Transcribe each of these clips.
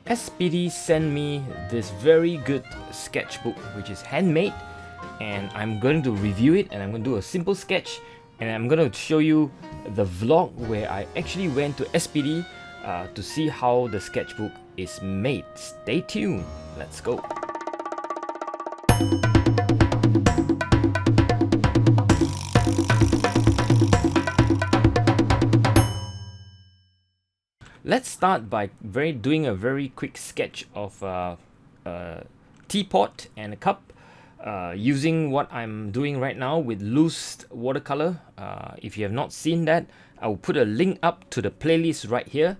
SPD sent me this very good sketchbook which is handmade, and I'm going to review it, and I'm going to do a simple sketch, and I'm going to show you the vlog where I actually went to SPD to see how the sketchbook is made. Stay tuned, let's go. Let's start by doing a very quick sketch of a teapot and a cup using what I'm doing right now with loose watercolor. If you have not seen that, I will put a link up to the playlist right here,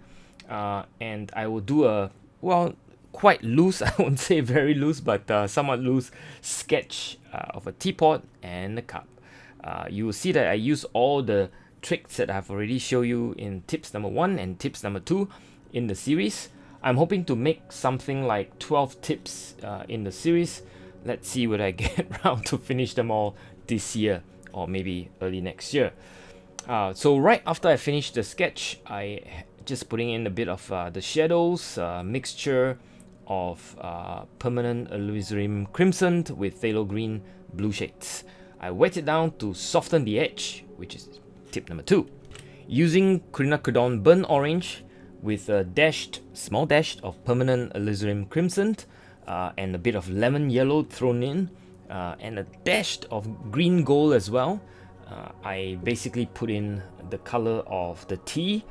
and I will do a, well, quite loose, I won't say very loose, but somewhat loose sketch of a teapot and a cup. You will see that I use all the tricks that I've already shown you in tips number 1 and tips number 2 in the series. I'm hoping to make something like 12 tips in the series. Let's see whether I get around to finish them all this year or maybe early next year. So right after I finish the sketch, I just putting in a bit of the shadows, mixture of permanent alizarin crimson with phthalo green blue shades. I wet it down to soften the edge, which is tip number 2. Using quinacridone burnt orange with a small dash of permanent alizarin crimson and a bit of lemon yellow thrown in, and a dash of green gold as well. I basically put in the color of the tea,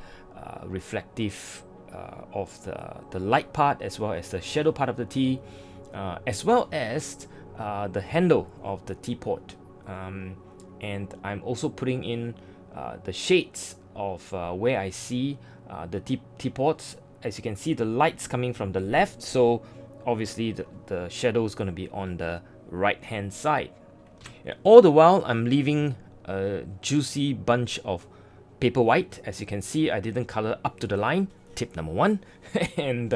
reflective of the light part as well as the shadow part of the tea, as well as the handle of the teapot. And I'm also putting in the shades of where I see the teapots. As you can see, the light's coming from the left, so obviously the shadow is going to be on the right hand side. All the while I'm leaving a juicy bunch of paper white. As you can see, I didn't color up to the line, tip number 1. And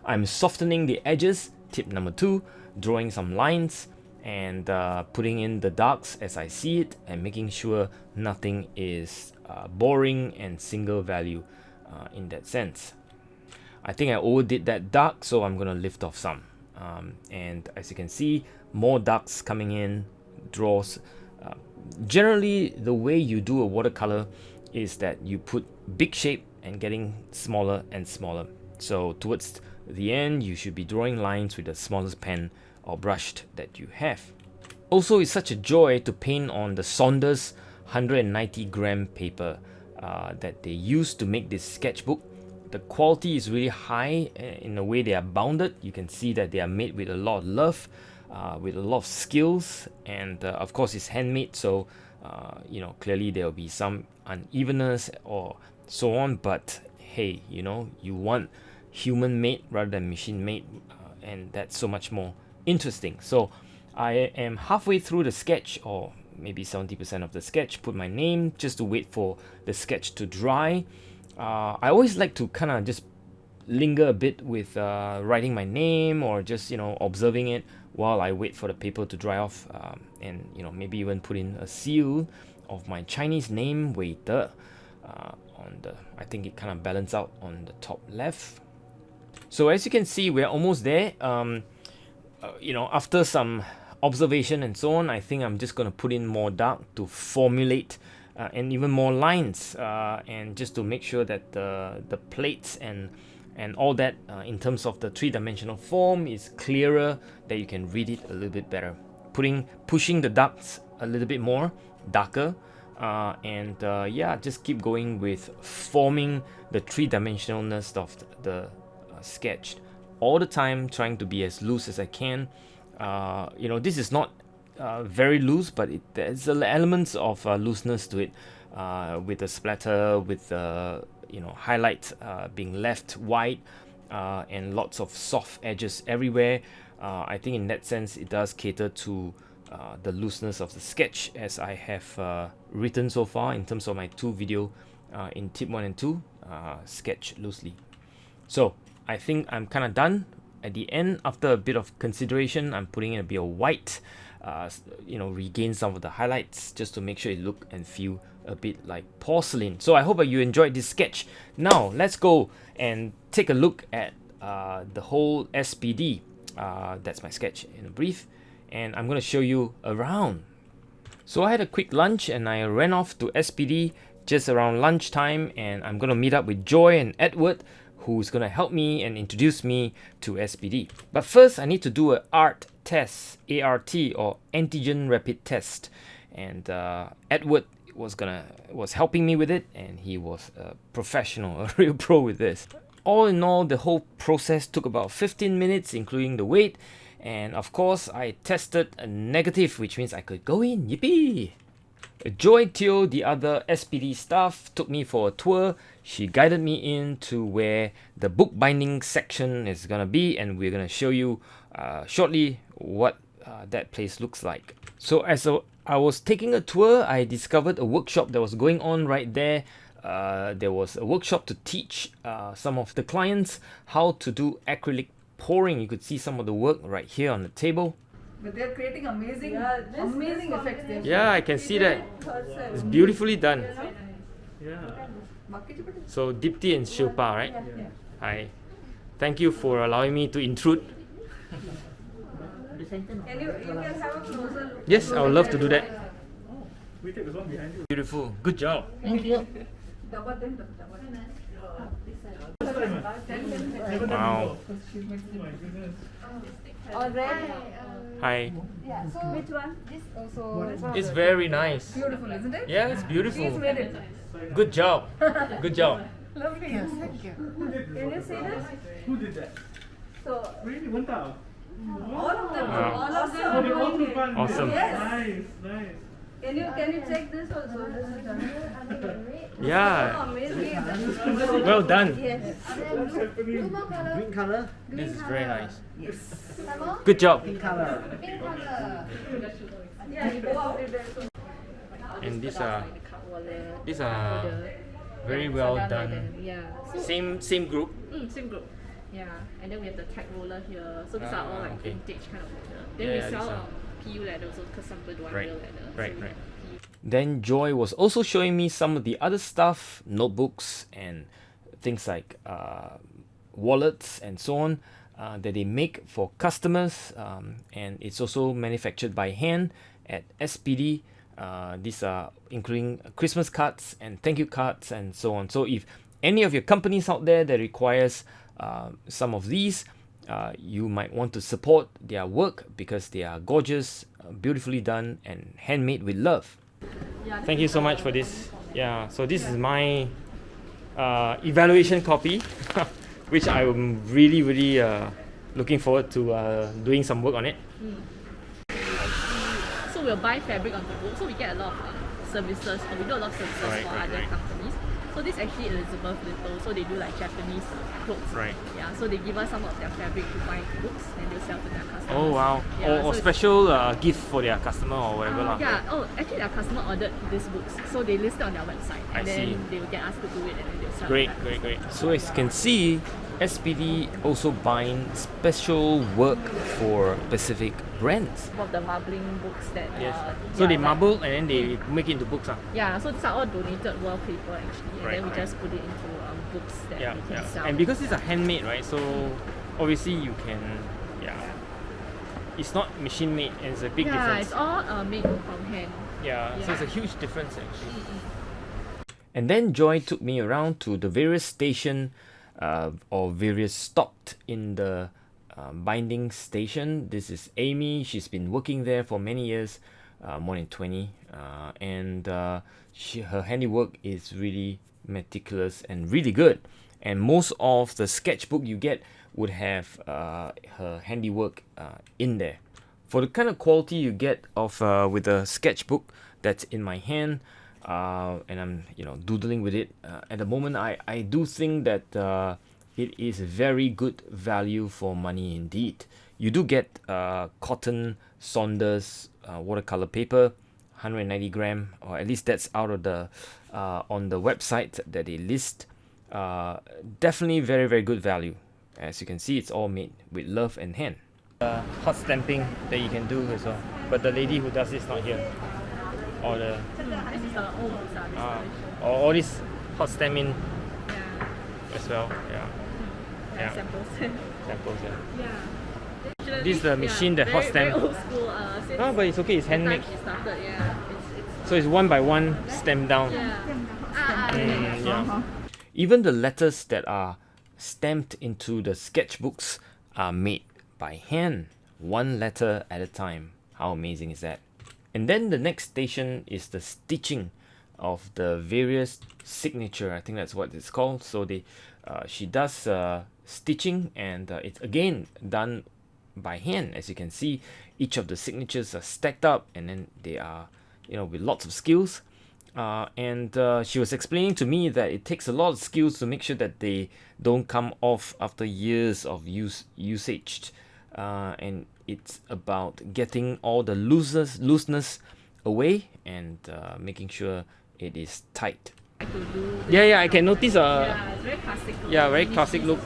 I'm softening the edges, tip number 2, drawing some lines and putting in the darks as I see it, and making sure nothing is boring and single value in that sense. I think I overdid that dark, so I'm gonna lift off some. And as you can see, more darks coming in, draws. Generally, the way you do a watercolor is that you put big shape and getting smaller and smaller. So towards the end, you should be drawing lines with the smallest pen or brush that you have. Also, it's such a joy to paint on the Saunders 190 gram paper that they use to make this sketchbook. The quality is really high in the way they are bounded. You can see that they are made with a lot of love, with a lot of skills, and of course it's handmade, so clearly there will be some unevenness or so on, but hey, you want human made rather than machine made, and that's so much more interesting. So I am halfway through the sketch, or maybe 70% of the sketch. Put my name just to wait for the sketch to dry. I always like to kind of just linger a bit with writing my name, or just observing it while I wait for the paper to dry off, and maybe even put in a seal of my Chinese name, waiter, on the, I think it kind of balance out on the top left. So as you can see, we're almost there. After some observation and so on, I think I'm just going to put in more dark to formulate and even more lines, and just to make sure that the plates and all that in terms of the three-dimensional form is clearer, that you can read it a little bit better. Pushing the darks a little bit more darker, and just keep going with forming the three-dimensionalness of the sketch all the time, trying to be as loose as I can. This is not very loose, but there's elements of looseness to it, with the splatter, with the highlights being left white, and lots of soft edges everywhere. I think in that sense it does cater to the looseness of the sketch, as I have written so far in terms of my 2 video in tip 1 and 2, sketch loosely. So I think I'm kind of done. At the end, after a bit of consideration, I'm putting in a bit of white, regain some of the highlights just to make sure it look and feel a bit like porcelain. So I hope that you enjoyed this sketch. Now let's go and take a look at the whole SPD. That's my sketch in a brief, and I'm going to show you around. So I had a quick lunch and I ran off to SPD just around lunchtime, and I'm going to meet up with Joy and Edward, who's going to help me and introduce me to SPD. But first I need to do an ART test, ART, or antigen rapid test, and Edward was helping me with it, and he was a professional, a real pro with this. All in all, the whole process took about 15 minutes, including the wait, and of course I tested a negative, which means I could go in. Yippee! Joy Teo, the other SPD staff, took me for a tour. She guided me into where the book binding section is gonna be, and we're gonna show you shortly what that place looks like. So as I was taking a tour, I discovered a workshop that was going on right there. There was a workshop to teach some of the clients how to do acrylic pouring. You could see some of the work right here on the table. But they're creating amazing effects there. Yeah, I can see that. It's beautifully done. Yeah. So Dipti and Shilpa, right? Yeah. Hi. Thank you for allowing me to intrude. And you can have a closer look. Yes, I would love to do that. We take the one behind you. Beautiful. Good job. Thank you. Wow. Oh my goodness. All red. Hi. Yeah. So which one? This also. It's very nice. Beautiful, isn't it? Yeah, it's She's beautiful. made it. Good job. Good job. Lovely. Yes, thank you. Who did this? Can you see this? Who did that? So Really? One tile? all of them, Wow. all of Oh, them they are all doing took it. part in Awesome. this. Yes. Nice, nice. Can you check this also? This is done. Yeah. Oh, amazing. Well done. Yes. What's happening? Green color, This is very nice. Yes. Good job. pink color. Yeah, you go out with that. And these are very well done. Yeah. Same group. Same group. Yeah. And then we have the tag roller here. So these are all like okay. vintage kind of leather. Then Yeah, we yeah, sell these are- PU leather also because some people don't want Right, real leather. right, so we right. have PU. Then Joy was also showing me some of the other stuff, notebooks and things like wallets and so on that they make for customers, and it's also manufactured by hand at SPD. These are including Christmas cards and thank you cards and so on. So if any of your companies out there that requires some of these, you might want to support their work because they are gorgeous, beautifully done, and handmade with love. Yeah, Thank you so much for this. Yeah, so this is my evaluation copy, which I'm really looking forward to doing some work on it. So we'll buy fabric on the book. So we get a lot of services, or we do a lot of services Right, for right, other right. companies. So this is actually Elizabeth Little. So they do like Japanese clothes. Right. Yeah. So they give us some of their fabric to buy books, and they sell to their customers. Oh wow! Yeah, Or so special gift for their customer or whatever lah. yeah. Oh, actually, their customer ordered these books, so they list it on their website, I and then see. they will get us to do it, and then they'll sell Great, it. great, great. So as you can see, SPD also buying special work for specific brands. Some of the marbling books that. Yes. So yeah, they like- marble and then they make it into books. Yeah, so these are all donated wallpaper actually, and Right, then we right. just put it into books that Yeah, we can yeah. sell. And because these are handmade, right? So obviously you can, yeah. It's not machine made, and it's a big yeah, difference. it's all made from hand. Yeah, so Yeah. it's a huge difference actually. And then Joy took me around to the various station or various stopped in the binding station. This is Amy. She's been working there for many years, more than 20, and her handiwork is really meticulous and really good. And most of the sketchbook you get would have her handiwork in there. For the kind of quality you get of with a sketchbook that's in my hand, and I'm doodling with it at the moment, I do think that it is very good value for money indeed. You do get cotton Saunders watercolor paper, 190 gram, or at least that's out of the on the website that they list. Definitely very, very good value. As you can see, it's all made with love and hand. Hot stamping that you can do as well, but the lady who does this not here. Or the This is the old books. or all this hot stamping Yeah. as well. Yeah. Yeah. samples. Samples, yeah. Yeah. This is the machine that very, Hotstamp. very old school. Since Oh, but it's okay, it's the time handmade. she started, yeah. So it's one by one stamped down. Yeah. Yeah. Even the letters that are stamped into the sketchbooks are made by hand, one letter at a time. How amazing is that? And then the next station is the stitching of the various signature. I think that's what it's called. So she does stitching, and it's again done by hand. As you can see, each of the signatures are stacked up, and then they are, with lots of skills. And she was explaining to me that it takes a lot of skills to make sure that they don't come off after years of usage. And it's about getting all the looseness away and making sure it is tight. Yeah, I can notice. Yeah, it's very classic look. Yeah, very classic look.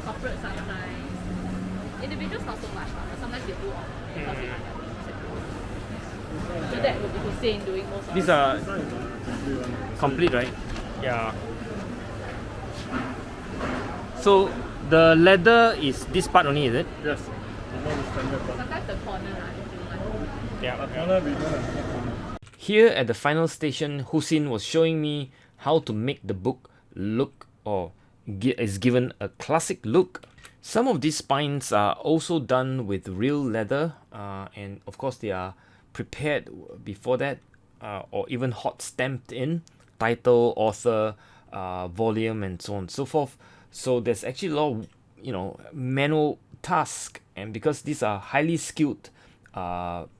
Corporate sometimes. Individuals not so much, but sometimes they do all. So that would be Hussein doing most of These it. are complete, right? Yeah. So the leather is this part only, is it? Yes. Sometimes the corner, right? Yeah. Here at the final station, Hussein was showing me how to make the book look is given a classic look. Some of these spines are also done with real leather, and of course they are prepared before that, or even hot stamped in title, author, volume, and so on and so forth. So there's actually a lot of manual task, and because these are highly skilled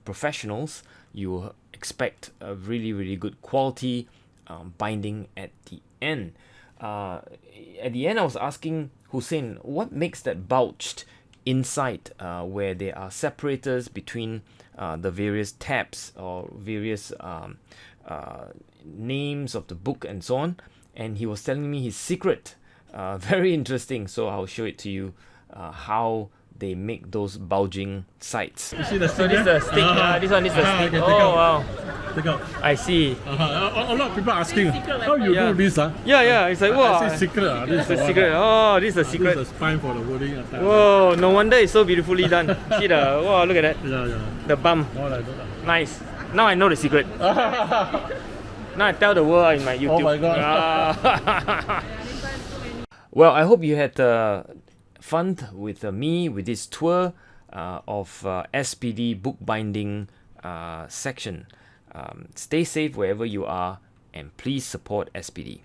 professionals, you expect a really good quality binding at the end. At the end, I was asking Hussein what makes that bulged inside, where there are separators between the various tabs or various names of the book and so on. And he was telling me his secret. Very interesting. So I'll show it to you how they make those bulging sides. You see the So stick this is there? the stick. This one is the stick. okay, take Oh out. wow, Take out. I see. A lot of people asking, Secret how you Yeah. do this? Yeah. It's like wow. I say secret. This is the one. secret. Oh, this is the This secret. is the spine for the wording. Whoa, no wonder it's so beautifully done. See the wow, look at that. Yeah. The bum. More like that. Nice. Now I know the secret. Now I tell the world in my YouTube. Oh my God. Ah. Well, I hope you had fun with me with this tour of SPD bookbinding section. Stay safe wherever you are, and please support SPD.